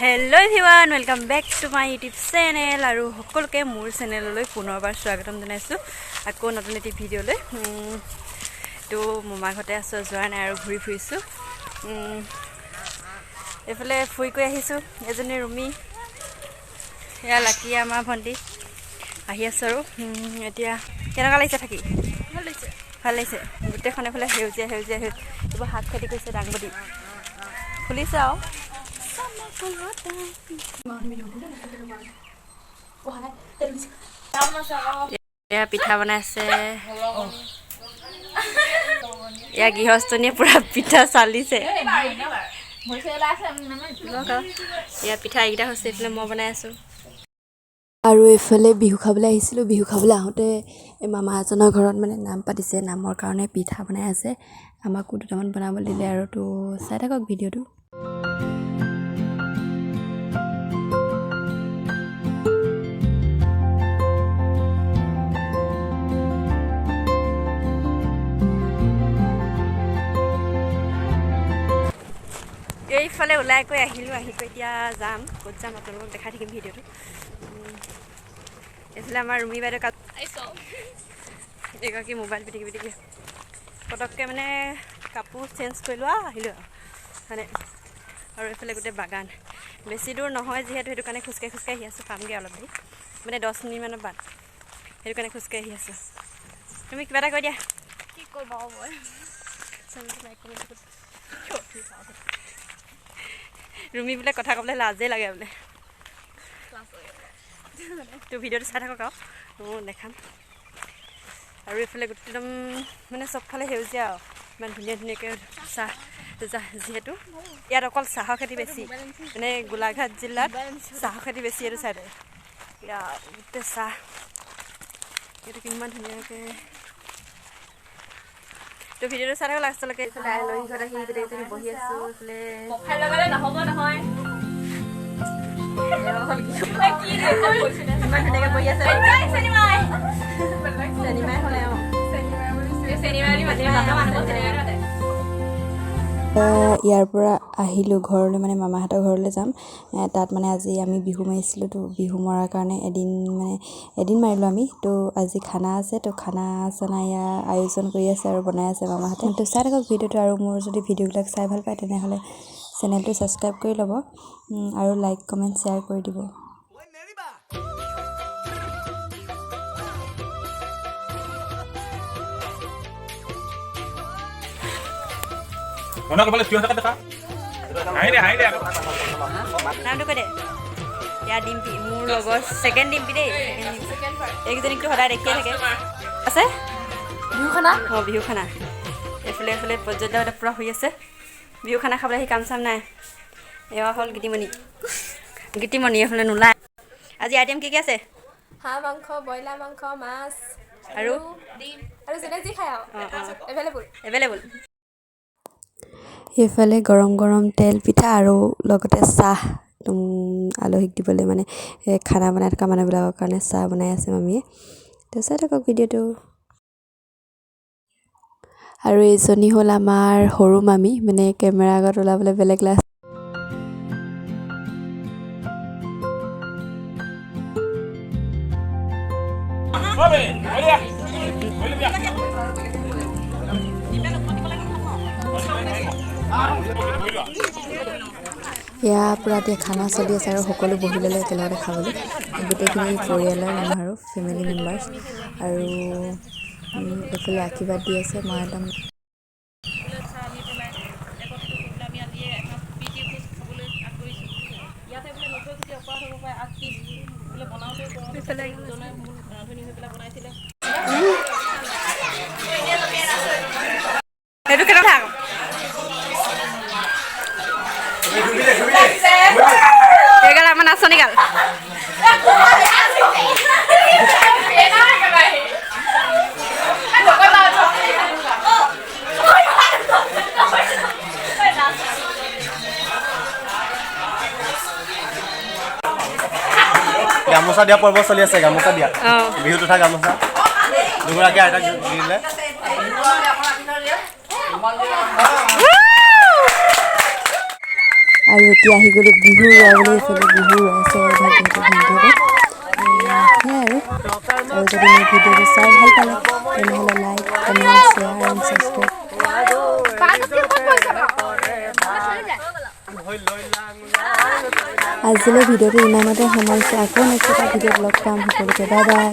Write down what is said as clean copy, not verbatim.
Hello everyone, welcome back to my YouTube channel. আৰু সকলোকে মোৰ চেনেললৈ পুনৰবাৰ স্বাগতম জনাইছো আকৌ নতুন এটি ভিডিঅলৈ তো মামা ঘৰতে আছো যোৱা নাই আৰু ঘূৰি ফুৰিছো এফালে ফুই কৈ আহিছো এজনী ৰুমি এয়া লাকি আমাৰ ভণ্টি আহি আছে আৰু এতিয়া কেনেকা লাগিছে থাকি ভাল লাগিছে গোটেইখন এফালে সেউজীয়া সেউজীয়া এইবোৰ হাত খেতি কৰিছে ডাংবডি ফুলিছে আৰু এয়া পিঠা বনাইছে এয়া গৃহস্থনীয়ে পুৰা পিঠা চালিছে এয়া পিঠা এইকেইটা হৈছে এইফালে মই বনাই আছো আৰু এইফালে বিহু খাবলৈ আহিছিলোঁ বিহু খাবলৈ আহোঁতে মামা এজনৰ ঘৰত মানে নাম পাতিছে নামৰ কাৰণে পিঠা বনাই আছে আমাকো দুটামান বনাবলৈ দিলে আৰু তো চাই থাকক ভিডিঅ'টো এইফালে ওলাই কৈ আহিলোঁ আহি কৈ এতিয়া যাম ক'ত যাম আপোনালোকক দেখাই থাকিম ভিডিঅ'টো এইফালে আমাৰ ৰুমি বাইদেউ এগৰাকী মোবাইল পিটিকি পিটিকি পটককৈ মানে কাপোৰ চেঞ্জ কৰি লোৱা আহিলোঁ মানে আৰু এইফালে গোটেই বাগান বেছি দূৰ নহয় যিহেতু সেইটো কাৰণে খোজকাঢ়ি খোজকাঢ়ি আহি আছোঁ পামগৈ অলপ দেৰি মানে 10 মিনিটমানৰ বাট সেইটো কাৰণে খোজকাঢ়ি আহি আছোঁ তুমি কিবা এটা কৈ দিয়া কি কৰিবা মই ৰুমি বোলে কথা ক'বলৈ লাজেই লাগে বোলে তো ভিডিঅ'টো চাই থাকক আৰু মই দেখাম আৰু এইফালে গোটেই একদম মানে চবফালে সেউজীয়া আৰু ইমান ধুনীয়া ধুনীয়াকৈ চাহ যিহেতু ইয়াত অকল চাহৰ খেতি বেছি মানে গোলাঘাট জিলাত চাহৰ খেতি বেছি এইটো চাইডে ইয়াত গোটেই চাহ এইটো কিমান ধুনীয়াকৈ তো ভিডিঅ'টো চাই থাকক লাষ্টলৈকে এইফালে আলহী ঘৰত আহি গোটেইকেইজনী বহি আছোঁ এইফালে ইয়াৰ পৰা আহিলোঁ ঘৰলৈ মানে মামাহঁতৰ ঘৰলৈ যাম তাত মানে আজি আমি বিহু মাৰিছিলোঁ তো বিহু মৰাৰ কাৰণে এদিন মাৰিলোঁ আমি তো আজি খানা আছে তো খানা চানা ইয়াৰ আয়োজন কৰি আছে আৰু বনাই আছে মামাহঁতে তো চাই থাকক ভিডিঅ'টো আৰু মোৰ যদি ভিডিঅ'বিলাক চাই ভাল পায় তেনেহ'লে চেনেলটো ছাবস্ক্ৰাইব কৰি ল'ব আৰু লাইক কমেণ্ট শ্বেয়াৰ কৰি দিব নামটো কৈ দে ইয়াৰ ডিম্পি মোৰ লগৰ ছেকেণ্ড ডিম্পি দেই এইকেইজনীকতো সদায় দেখিয়ে থাকে আছে বিহু খানা বিহু খানা এইফালে এইফালে পৰ্যটক পূৰা শুই আছে বিহু খানা খাবলৈ আহি কাম চাম নাই এয়া হ'ল গীতিমণি এইফালে নোলায় আজি আইটেম কি আছে হাঁহ মাংস ব্ৰইলাৰ মাংস মাছ আৰু ডিম আৰু যোনে যি খায় আৰু এভেইলেবল এইফালে গৰম গৰম তেল পিঠা আৰু লগতে চাহ আলহীক দিবলৈ মানে খানা বনাই থকা মানুহবিলাকৰ কাৰণে চাহ বনাই আছে মামীয়ে তো চাই থাকক ভিডিঅ'টো আৰু এইজনী হ'ল আমাৰ সৰু মামী মানে কেমেৰা আগত ওলাবলৈ বেলেগ ক্লাছ ইয়াৰ পৰা এতিয়া খানা চলি আছে আৰু সকলো বহি ল'লে একেলগতে খাবলৈ গোটেইখিনি পৰিয়ালৰ মানুহ আৰু ফেমিলি মেম্বাৰ্ছ আৰু এইফালে আশীৰ্বাদ দি আছে মই একদম সেইটো কেনে থাক এইগাল আমাৰ নাচনি গাল গামোচা দিয়া পৰ্ব চলি আছে গামোচা দিয়া বিহুত উঠা গামোচা দুগৰাকী আইতাক দিলে আৰু এতিয়া আহি গ'লোঁ বিহু ৰোৱাবলৈ এইফালে বিহু ৰোৱাইছে ভণ্টিহঁতে সেয়াই আৰু যদি মোৰ ভিডিঅ'টো চাই ভাল পালে তেনেহ'লে like comment share and subscribe আজিলৈ ভিডিঅ'টো ইমানতে সামৰিছোঁ আকৌ নেক্সট এটা ভিডিঅ'ত লগ পাম সকলোকে বাই বাই